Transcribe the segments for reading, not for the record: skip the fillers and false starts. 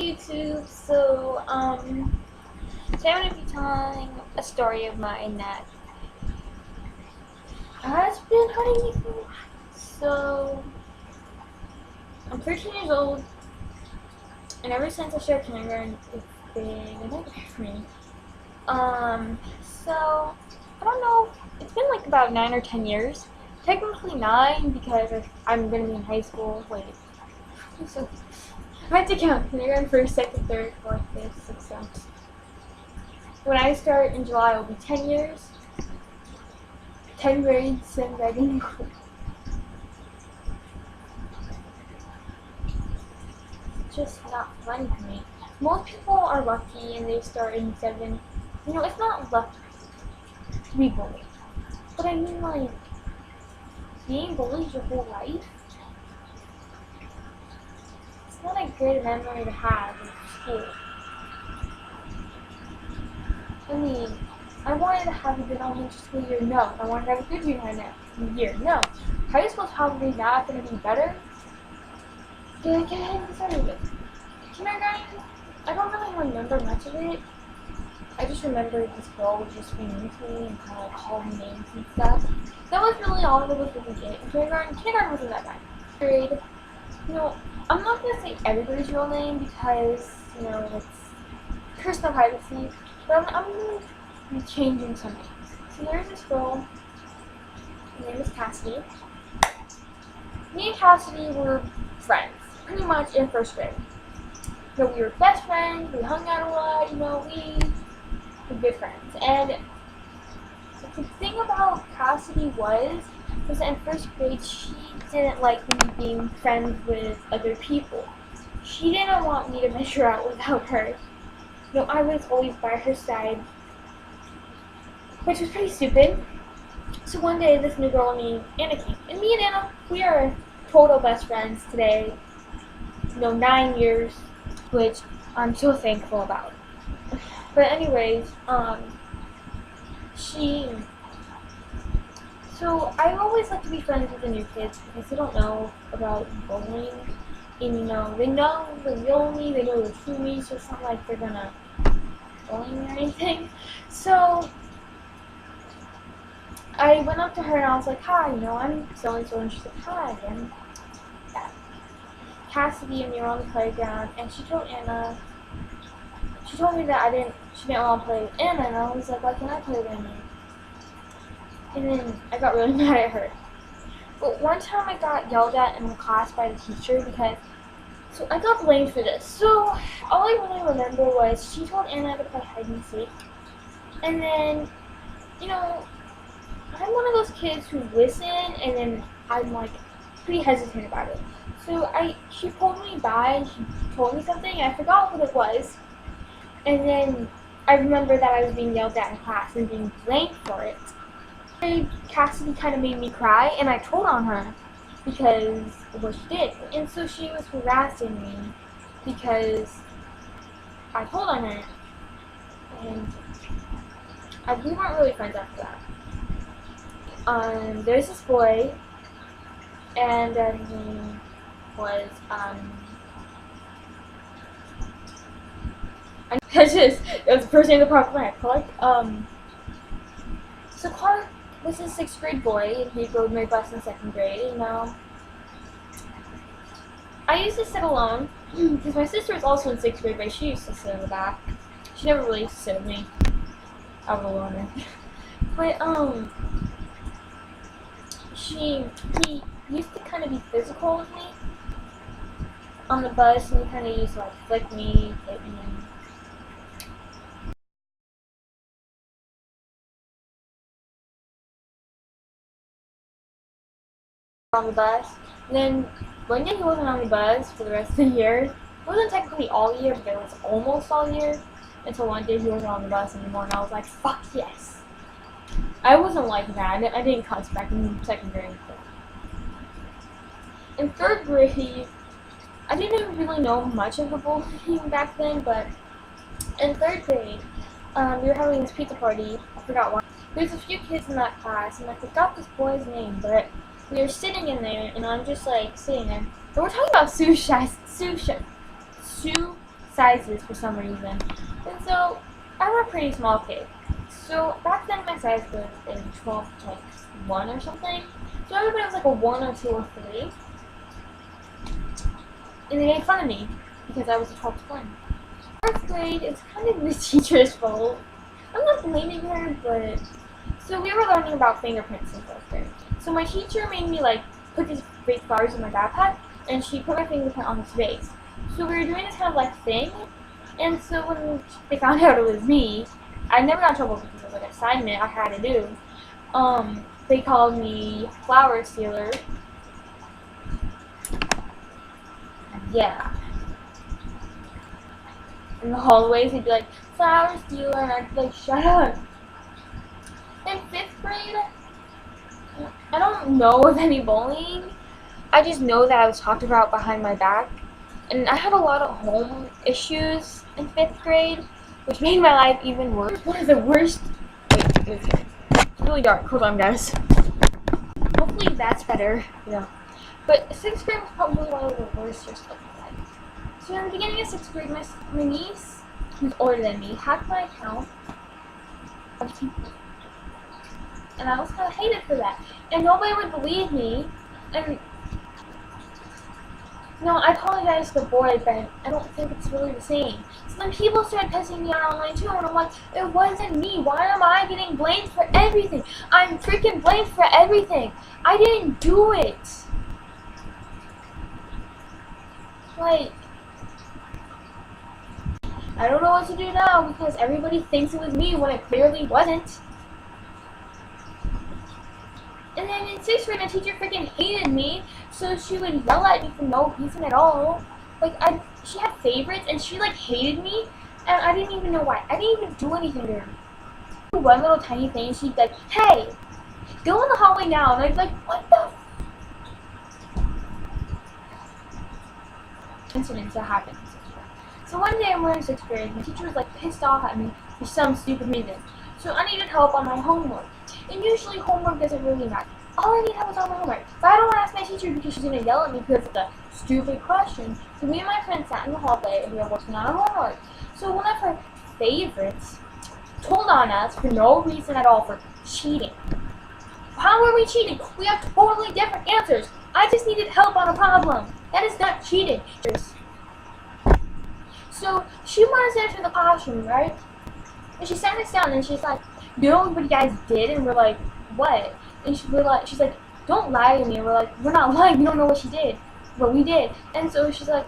YouTube. So, today I'm going to be telling a story of mine that has been hunting me for a while. So, I'm 13 years old, and ever since I started kindergarten, it's been a nightmare for me. So, I don't know, it's been like about 9 or 10 years. Technically 9 because I'm going to be in high school. Wait. So, I have to count kindergarten, first, second, third, fourth, fifth, sixth, seventh. When I start in July, it will be 10 years. 10 grades, and graduating. It's just not fun for me. Most people are lucky and they start in 7. You know, it's not lucky to be bullied. But I mean, like, being bullied your whole life? It's not a good memory to have in school. I mean, I wanted to have a good elementary school year, no. I wanted to have a good junior year, no. High school's probably not going to be better. Did I get ahead and started with kindergarten? I don't really remember much of it. I just remember this girl was just being mean to me and kind of called me names and stuff. That was really all that was really good. Kindergarten wasn't that bad. Grade, you know, I'm not going to say everybody's real name because, you know, it's personal privacy. But I'm going to be changing some names. So there's this girl, her name is Cassidy. Me and Cassidy were friends, pretty much in first grade. So we were best friends, we hung out a lot, you know, we were good friends. And the thing about Cassidy was that in first grade she didn't like me being friends with other people. She didn't want me to measure out without her. You know, I was always by her side, which was pretty stupid. So one day, this new girl named Anna came. And me and Anna, we are total best friends today. You know, 9 years, which I'm so thankful about. But anyways, so I always like to be friends with the new kids because they don't know about bullying. And you know, they know the real me, they know the true me, so it's not like they're gonna bully me or anything. So I went up to her and I was like, hi, you know, I'm so-and-so, and she's like, hi, and Cassidy and we were on the playground, and she told me that she didn't want to play with Anna, and I was like, why can't I play with Anna? And then I got really mad at her. But one time I got yelled at in the class by the teacher because, so I got blamed for this. So all I really remember was she told Anna to play hide and seek. And then, you know, I'm one of those kids who listen and then I'm like pretty hesitant about it. So she pulled me by and she told me something and I forgot what it was. And then I remember that I was being yelled at in class and being blamed for it. Cassidy kind of made me cry, and I told on her because of what she did. And so she was harassing me because I told on her, and we weren't really friends after that. There's this boy, and his name was that was the first name of the proper Clark. So Clark was a 6th grade boy, and he rode my bus in 2nd grade, you know. I used to sit alone, because my sister was also in 6th grade, but she used to sit in the back. She never really used to sit with me. I was a loner. But, he used to kind of be physical with me on the bus, and he kind of used to, like, flick me, hit me. On the bus. And then one day he wasn't on the bus for the rest of the year. It wasn't technically all year, but it was almost all year. Until one day he wasn't on the bus anymore, and I was like, fuck yes. I wasn't like that. I didn't cuss back in 2nd grade. In 3rd grade, I didn't really know much of the bullying back then, but in 3rd grade, we were having this pizza party. I forgot why. There's a few kids in that class, and I forgot this boy's name, but we were sitting in there, and I'm just like sitting there. And we're talking about sushi sizes for some reason. And so I'm a pretty small kid. So back then my size was in 12 to like 1 or something. So everybody was like a 1 or 2 or 3. And they made fun of me because I was a 12 to 1. 4th grade, it's kind of the teacher's fault. I'm not blaming her, but... So we were learning about fingerprints in 4th grade. So my teacher made me like put these fake flowers in my backpack, and she put my fingerprint on his face. So we were doing this kind of like thing, and so when they found out it was me, I never got in trouble because it was like an assignment I had to do. They called me flower stealer. Yeah. In the hallways, they'd be like, flower stealer, and I'd be like, shut up. In 5th grade, I don't know of any bullying. I just know that I was talked about behind my back. And I had a lot of home issues in 5th grade, which made my life even worse. One of the worst... Wait, it's really dark. Hold on, guys. Hopefully that's better. Yeah. But 6th grade was probably one of the worst years of my life. So in the beginning of 6th grade, my niece, who's older than me, hacked my account. And I was kind of hated for that. And nobody would believe me. And no, I apologize to the board, but I don't think it's really the same. So then people started pissing me out online too, and I'm like, it wasn't me. Why am I getting blamed for everything? I'm freaking blamed for everything. I didn't do it. Like, I don't know what to do now because everybody thinks it was me when it clearly wasn't. And then in 6th grade, my teacher freaking hated me, so she would yell at me for no reason at all. Like, she had favorites, and she, like, hated me, and I didn't even know why. I didn't even do anything to her. One little tiny thing, she'd be like, hey, go in the hallway now. And I'd be like, what the incidents that happened in 6th grade. So one day I'm in 6th grade, my teacher was, like, pissed off at me for some stupid reason. So I needed help on my homework. And usually homework doesn't really matter. All I need help is on my homework. But I don't want to ask my teacher because she's going to yell at me because of the stupid question. So me and my friend sat in the hallway and we were working on our homework. So one of her favorites told on us for no reason at all for cheating. How are we cheating? We have totally different answers. I just needed help on a problem. That is not cheating. So she wanted us to enter the classroom, right? And she sat us down and she's like, you know what you guys did? And we're like, what? And she's like, don't lie to me. And we're like, we're not lying. We don't know what she did. But we did. And so she's like,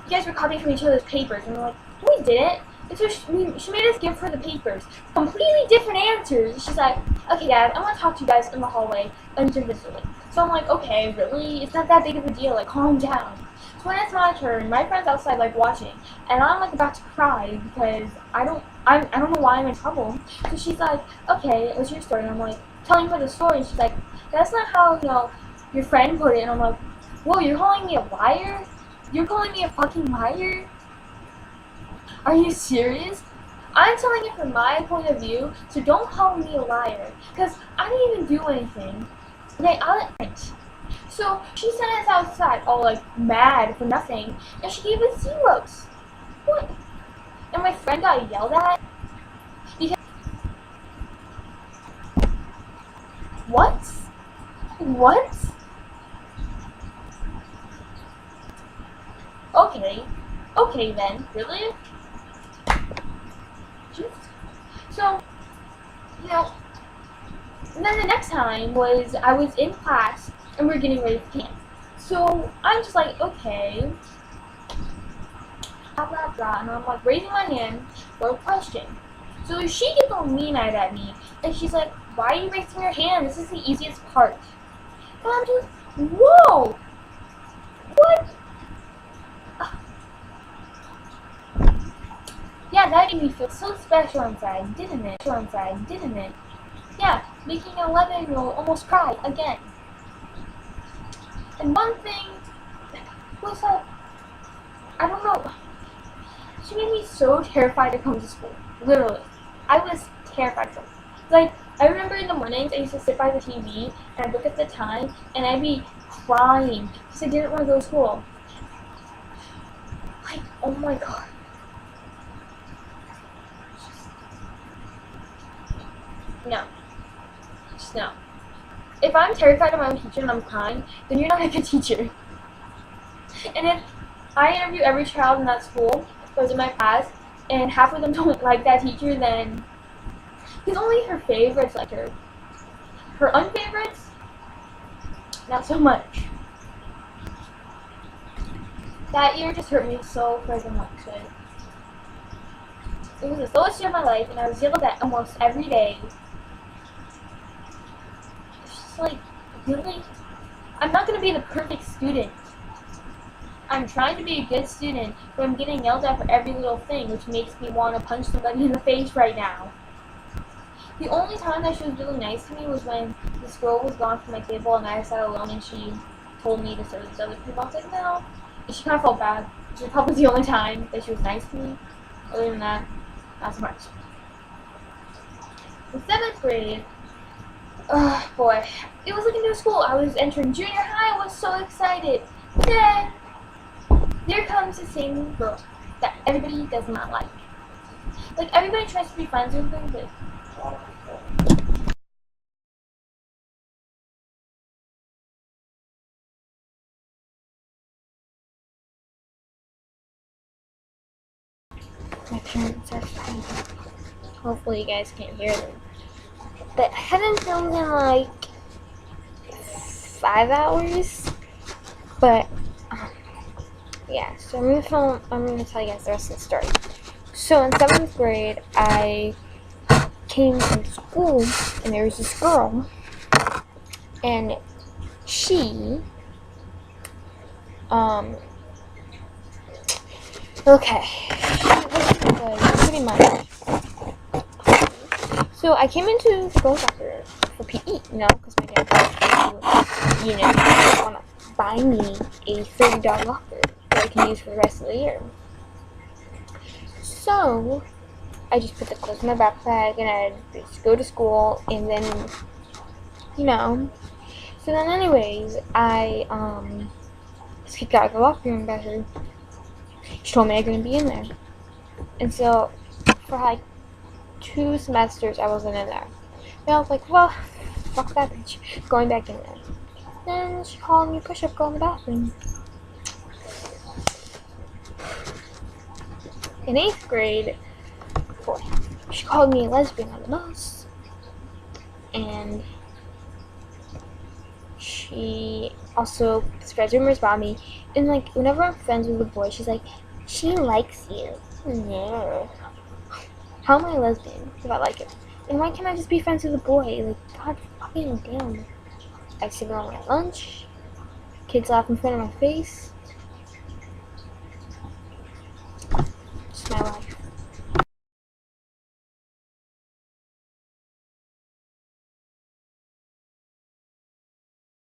you guys were copying from each other's papers. And we're like, no, we didn't. And so she made us give her the papers. Completely different answers. She's like, okay, Dad, I'm going to talk to you guys in the hallway individually. So I'm like, okay, really? It's not that big of a deal. Like, calm down. So when it's my turn, my friend's outside, like, watching. And I'm, like, about to cry because I don't know why I'm in trouble. So she's like, okay, what's your story? And I'm like, telling her the story. And she's like, that's not how, you know, your friend put it. And I'm like, whoa, you're calling me a liar? You're calling me a fucking liar? Are you serious? I'm telling it from my point of view, so don't call me a liar. Because I didn't even do anything. Okay, I didn't. So she sent us outside all, like, mad for nothing. And she gave us zeros. What? And my friend got yelled at because what? What? Okay then. Really? Jeez. So, you know, and then the next time was I was in class and we were getting ready for camp. So I'm just like, okay. Blah, blah, blah, and I'm like raising my hand for a question. So she gets all mean at me, and she's like, why are you raising your hand? This is the easiest part. And I'm just, whoa! What? Yeah, that made me feel so special inside, didn't it? Yeah, making an 11-year-old almost cry again. And one thing was that, I don't know, she made me so terrified to come to school. Literally. I was terrified to come. Like, I remember in the mornings, I used to sit by the TV, and I'd look at the time, and I'd be crying, because I didn't want to go to school. Like, oh my god. No. Just no. If I'm terrified of my own teacher and I'm crying, then you're not a good teacher. And if I interview every child in that school that was in my class, and half of them don't like that teacher, then because only her favorites like her. Her unfavorites, not so much. That year just hurt me so freaking much. It was the slowest year of my life, and I was yelled at almost every day. It's just like, really? I'm not going to be the perfect student. I'm trying to be a good student, but I'm getting yelled at for every little thing, which makes me want to punch somebody in the face right now. The only time that she was really nice to me was when this girl was gone from my table and I sat alone and she told me to serve these other people. I was like, no. And she kind of felt bad. Which was probably the only time that she was nice to me. Other than that, not so much. In 7th grade, oh boy, it was like a new school. I was entering junior high. I was so excited. Then, there comes the same girl that everybody does not like. Like, everybody tries to be friends with her, but my parents are fighting. Hopefully you guys can't hear them. But I haven't filmed in like 5 hours. But yeah, so I'm gonna tell you guys the rest of the story. So in 7th grade, I came from school and there was this girl, and she okay, she was pretty much. So I came into the girls' locker for PE, because my dad want to buy me a $30 locker that I can use for the rest of the year. So I just put the clothes in my backpack and I just go to school, and then So then anyways, I was kicked out of the locker room by her. She told me I couldn't be in there. And so for like 2 semesters I wasn't in there. And I was like, well, fuck that bitch, going back in there. Then she called me push-up girl in the bathroom. In 8th grade, boy, she called me a lesbian on the bus. And she also spreads rumors about me. And like, whenever I'm friends with a boy, she's like, she likes you. No. How am I a lesbian if I like it? And why can't I just be friends with a boy? Like, god fucking damn. I sit around at lunch. Kids laugh in front of my face.